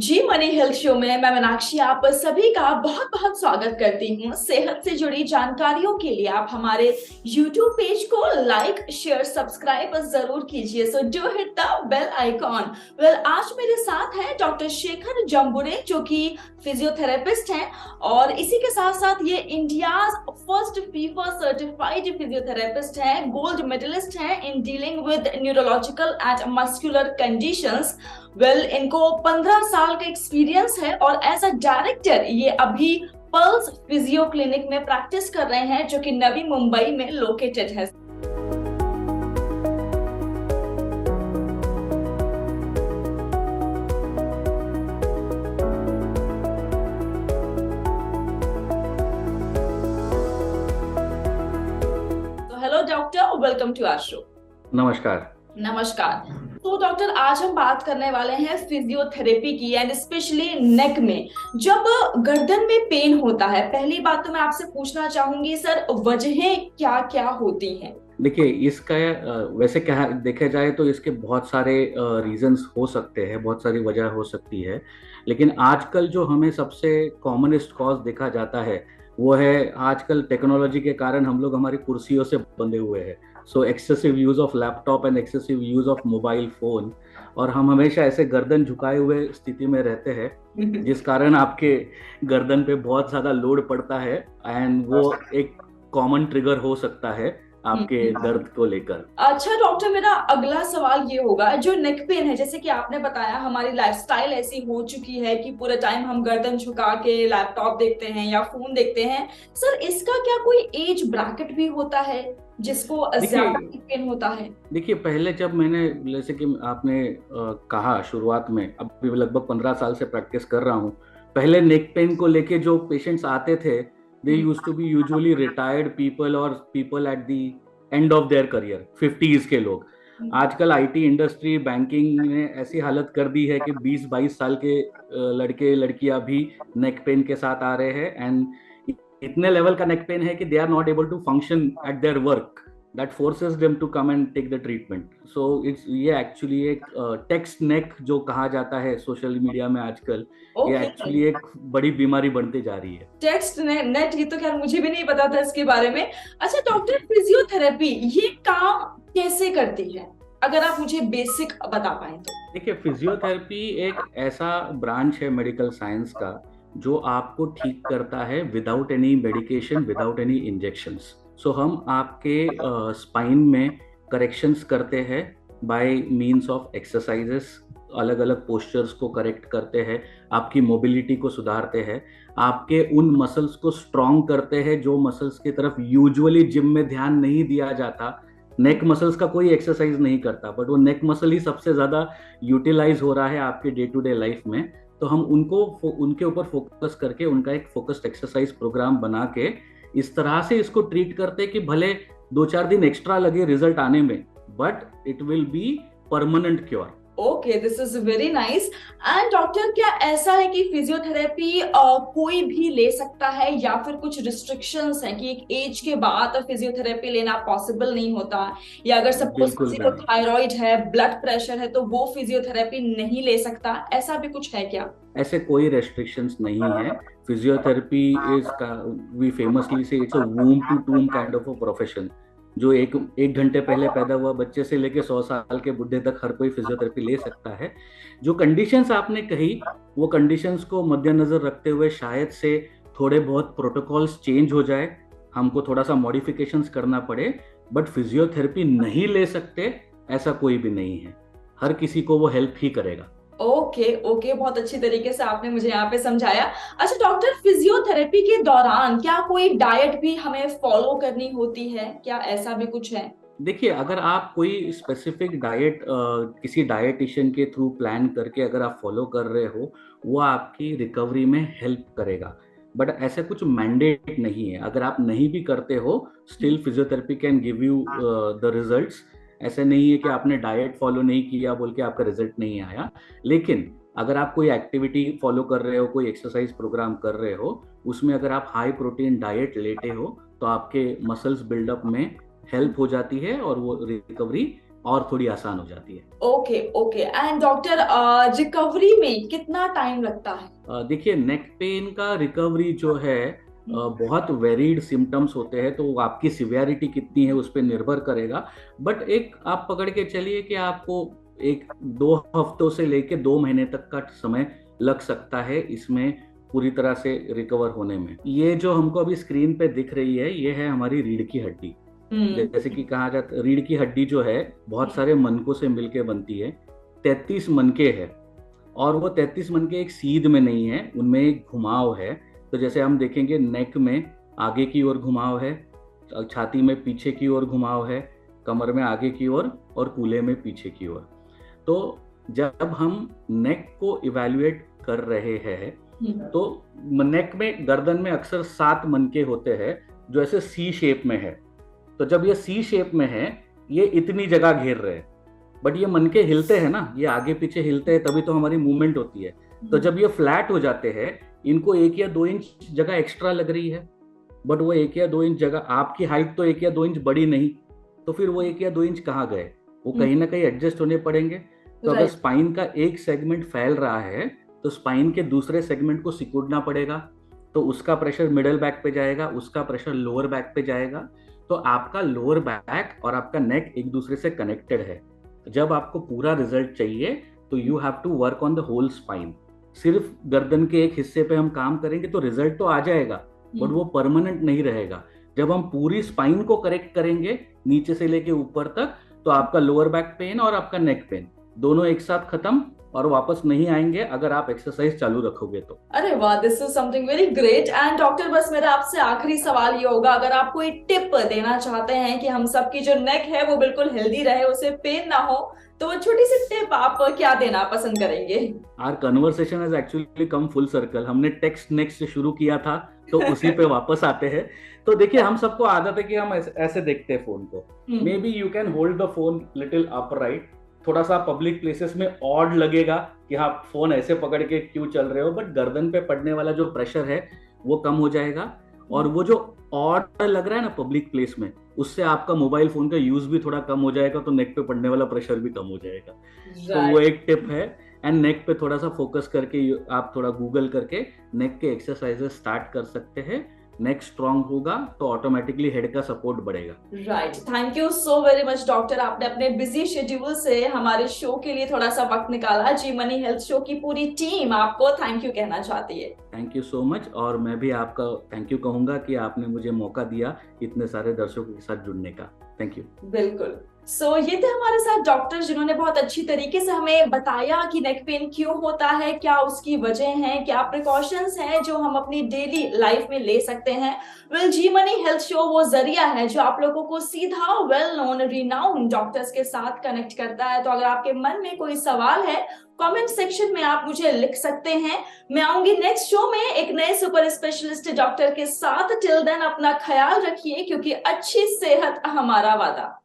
जी money health show में मैं मीनाक्षी आप सभी का बहुत बहुत स्वागत करती हूँ। सेहत से जुड़ी जानकारियों के लिए आप हमारे YouTube पेज को लाइक शेयर सब्सक्राइब जरूर कीजिए। So do hit the bell icon. आज मेरे साथ हैं डॉक्टर शेखर जम्बुरे जो कि फिजियोथेरेपिस्ट हैं और इसी के साथ साथ ये India first FIFA certified physiotherapist हैं, गोल्ड मेडलिस्ट हैं in dealing with neurological and muscular conditions. इनको 15 साल का एक्सपीरियंस है और एज अ डायरेक्टर ये अभी पल्स फिजियो क्लिनिक में प्रैक्टिस कर रहे हैं जो कि नवी मुंबई में लोकेटेड है। तो hello doctor, welcome to our show. नमस्कार। नमस्कार। तो डॉक्टर, आज हम बात करने वाले हैं फिजियोथेरेपी की एंड स्पेशली नेक में। जब गर्दन में पेन होता है, पहली बात तो मैं आपसे पूछना चाहूंगी सर, वजहें क्या क्या होती हैं? देखिए, इसका वैसे क्या देखा जाए तो इसके बहुत सारे रीजंस हो सकते हैं, बहुत सारी वजह हो सकती है। लेकिन आजकल जो हमें सबसे कॉमनेस्ट कॉज देखा जाता है वो है, आजकल टेक्नोलॉजी के कारण हम लोग हमारी कुर्सियों से बंधे हुए हैं। सो excessive use of laptop and excessive use of mobile phone, और हम हमेशा ऐसे गर्दन झुकाए हुए स्थिति में रहते हैं जिस कारण आपके गर्दन पे बहुत ज्यादा लोड पड़ता है, एंड वो एक कॉमन ट्रिगर हो सकता है आपके दर्द को लेकर। अच्छा डॉक्टर, मेरा अगला सवाल ये होगा, जो नेक पेन है, जैसे कि आपने बताया हमारी लाइफस्टाइल ऐसी हो चुकी है कि पूरे टाइम हम गर्दन झुका के लैपटॉप देखते हैं या फोन देखते हैं। सर, इसका क्या कोई एज ब्रैकेट भी होता है जिसको ज्यादा नेक पेन होता है? देखिए, पहले जब मैंने, जैसे कि आपने कहा शुरुआत में, अब लगभग 15 साल से प्रैक्टिस कर रहा हूँ। पहले नेक पेन को लेके जो पेशेंट्स आते थे, they used to be usually retired people or people at the end of their career, 50s के लोग। आजकल आईटी इंडस्ट्री, बैंकिंग ने ऐसी हालत कर दी है कि 20-22 साल के लड़के लड़कियां भी नेक पेन के साथ आ रहे हैं, एंड इतने लेवल का नेक पेन है कि they are not able to function at their work, that forces them to come and take the treatment. So it's ये एक्चुअली एक टेक्स्ट नेक जो कहा जाता है सोशल मीडिया में आजकल, ये एक्चुअली एक बड़ी बीमारी बनती जा रही है। टेक्स्ट नेट, ये तो खैर मुझे भी नहीं पता था इसके बारे में। अच्छा डॉक्टर, फिजियोथेरेपी ये काम कैसे करती है, अगर आप मुझे बेसिक बता पाए तो? देखिए, फिजियोथेरेपी एक ऐसा ब्रांच है मेडिकल साइंस का जो आपको ठीक करता है without any medication, without any injections. So हम आपके स्पाइन में करेक्शंस करते हैं बाय मीन्स ऑफ एक्सरसाइजेस, अलग अलग पोस्चर्स को करेक्ट करते हैं, आपकी मोबिलिटी को सुधारते हैं, आपके उन मसल्स को स्ट्रॉन्ग करते हैं जो मसल्स की तरफ यूजुअली जिम में ध्यान नहीं दिया जाता। नेक मसल्स का कोई एक्सरसाइज नहीं करता, बट वो नेक मसल ही सबसे ज़्यादा यूटिलाइज हो रहा है आपके डे टू डे लाइफ में। तो हम उनके ऊपर फोकस करके उनका एक फोकस्ड एक्सरसाइज प्रोग्राम बना के इस तरह से इसको ट्रीट करते कि भले 2-4 दिन एक्स्ट्रा लगे रिजल्ट आने में, but it will be permanent cure. Okay, this is very nice. And doctor, क्या ऐसा है कि फिजियोथेरेपी कोई भी ले सकता है या फिर कुछ रिस्ट्रिक्शंस हैं कि एक एज के बाद फिजियोथेरेपी लेना पॉसिबल नहीं होता, या अगर सपोज किसी को थायराइड है, ब्लड प्रेशर है, तो वो फिजियोथेरेपी नहीं ले सकता, ऐसा भी कुछ है क्या? ऐसे कोई रेस्ट्रिक्शंस नहीं है। Physiotherapy is, we famously say, it's a womb to tomb kind of a profession. जो एक घंटे पहले पैदा हुआ बच्चे से लेके 100 साल के बुढ़े तक हर कोई फिजियोथेरेपी ले सकता है। जो कंडीशंस आपने कही, वो कंडीशंस को मद्देनजर रखते हुए शायद से थोड़े बहुत प्रोटोकॉल्स चेंज हो जाए, हमको थोड़ा सा मॉडिफिकेशंस करना पड़े, बट फिजियोथेरेपी नहीं ले सकते ऐसा कोई भी नहीं है। हर किसी को वो हेल्प ही करेगा। ओके, बहुत अच्छी तरीके से आपने मुझे यहाँ पे समझाया। अच्छा डॉक्टर, फिजियोथेरेपी के दौरान क्या कोई डाइट भी हमें फॉलो करनी होती है, क्या ऐसा भी कुछ है? देखिए, अगर आप कोई स्पेसिफिक डाइट किसी डाइटिशियन के थ्रू प्लान करके अगर आप फॉलो कर रहे हो, वो आपकी रिकवरी में हेल्प करेगा, बट ऐसा कुछ मैंडेट नहीं है। अगर आप नहीं भी करते हो, still physiotherapy can give you the results. ऐसे नहीं है कि आपने डाइट फॉलो नहीं किया बोल के आपका रिजल्ट नहीं आया। लेकिन अगर आप कोई एक्टिविटी फॉलो कर रहे हो, कोई एक्सरसाइज प्रोग्राम कर रहे हो, उसमें अगर आप हाई प्रोटीन डाइट लेते हो तो आपके मसल्स बिल्डअप में हेल्प हो जाती है और वो रिकवरी और थोड़ी आसान हो जाती है। Okay okay. And doctor, recovery में कितना टाइम लगता है? देखिए, नेक पेन का रिकवरी जो है बहुत वेरीड सिम्टम्स होते हैं, तो आपकी सिवियरिटी कितनी है उस पर निर्भर करेगा। बट एक आप पकड़ के चलिए कि आपको एक 2 हफ्तों से लेके 2 महीने तक का समय लग सकता है इसमें पूरी तरह से रिकवर होने में। ये जो हमको अभी स्क्रीन पे दिख रही है, ये है हमारी रीढ़ की हड्डी। जैसे कि कहा जाता है, रीढ़ की हड्डी जो है बहुत सारे मनकों से मिलके बनती है। 33 मनके है, और वो 33 मनके एक सीध में नहीं है, उनमें एक घुमाव है। तो जैसे हम देखेंगे, नेक में आगे की ओर घुमाव है, छाती में पीछे की ओर घुमाव है, कमर में आगे की ओर और कूल्हे में पीछे की ओर। तो जब हम नेक को इवैल्यूएट कर रहे हैं तो नेक में, गर्दन में अक्सर 7 मनके होते हैं जो ऐसे सी शेप में है। तो जब ये सी शेप में है, ये इतनी जगह घेर रहे हैं, बट ये मनके हिलते हैं ना, ये आगे पीछे हिलते हैं, तभी तो हमारी मूवमेंट होती है। तो जब ये फ्लैट हो जाते हैं, इनको 1 या 2 इंच जगह एक्स्ट्रा लग रही है, बट वो 1 या 2 इंच जगह, आपकी हाइट तो 1 या 2 इंच बढ़ी नहीं, तो फिर वो 1 या 2 इंच कहाँ गए? वो कहीं ना कहीं एडजस्ट होने पड़ेंगे। तो अगर स्पाइन का एक सेगमेंट फैल रहा है, तो स्पाइन के दूसरे सेगमेंट को सिकुड़ना पड़ेगा, तो उसका प्रेशर मिडल बैक पे जाएगा, उसका प्रेशर लोअर बैक पे जाएगा। तो आपका लोअर बैक और आपका नेक एक दूसरे से कनेक्टेड है। जब आपको पूरा रिजल्ट चाहिए तो you have to work on the whole spine. सिर्फ गर्दन के एक हिस्से पे हम काम करेंगे तो रिजल्ट तो आ जाएगा, बट वो परमानेंट नहीं रहेगा। जब हम पूरी स्पाइन को करेक्ट करेंगे नीचे से लेके ऊपर तक, तो आपका लोअर बैक पेन और आपका नेक पेन दोनों एक साथ खत्म और वापस नहीं आएंगे अगर आप एक्सरसाइज चालू रखोगे तो। अरे वाह, this is something very great. And doctor, बस मेरा आपसे आखिरी सवाल ये होगा, अगर आप कोई टिप देना चाहते हैं कि हम सबकी जो नेक है वो बिल्कुल हेल्दी रहे, उसे पेन ना हो, तो वो छोटी सी टिप आप क्या देना पसंद करेंगे? Our conversation has actually come full circle. हमने टेक्स्ट नेक्स्ट से शुरू किया था, तो उसी पे वापस आते हैं। तो देखिए, हम सबको आदत है कि हम ऐसे देखते हैं फोन को। May be you can hold the phone little upright. थोड़ा सा पब्लिक प्लेसेस में ऑड लगेगा कि हाँ, फोन ऐसे पकड़ के क्यों चल रहे हो, बट गर्दन पे पड़ने वाला जो प्रेशर है वो कम हो जाएगा। और वो जो ऑड लग रहा है ना पब्लिक प्लेस में, उससे आपका मोबाइल फोन का यूज भी थोड़ा कम हो जाएगा, तो नेक पे पड़ने वाला प्रेशर भी कम हो जाएगा। तो वो एक टिप है। एंड नेक पे थोड़ा सा फोकस करके आप थोड़ा गूगल करके नेक के एक्सरसाइजेस स्टार्ट कर सकते हैं। नेक स्ट्रांग होगा तो ऑटोमेटिकली हेड का सपोर्ट बढ़ेगा। Right, thank you so very much doctor, आपने अपने बिजी शेड्यूल से हमारे शो के लिए थोड़ा सा वक्त निकाला। जी मनी हेल्थ शो की पूरी टीम आपको थैंक यू कहना चाहती है। थैंक यू सो मच, और मैं भी आपका थैंक यू कहूंगा कि आपने मुझे मौका दिया इतने सारे दर्शकों के साथ जुड़ने का। Thank you. बिल्कुल। सो ये थे हमारे साथ डॉक्टर, जिन्होंने बहुत अच्छी तरीके से हमें बताया कि नेक पेन क्यों होता है, क्या उसकी वजह है, क्या प्रिकॉशंस हैं जो हम अपनी डेली लाइफ में ले सकते हैं। वेल, जी मनी हेल्थ शो वो जरिया है जो आप लोगों को सीधा वेल नोन रिनाउंड डॉक्टर्स के साथ कनेक्ट करता है। तो अगर आपके मन में कोई सवाल है, कमेंट सेक्शन में आप मुझे लिख सकते हैं। मैं आऊंगी नेक्स्ट शो में एक नए सुपर स्पेशलिस्ट डॉक्टर के साथ। टिल देन अपना ख्याल रखिए, क्योंकि अच्छी सेहत हमारा वादा।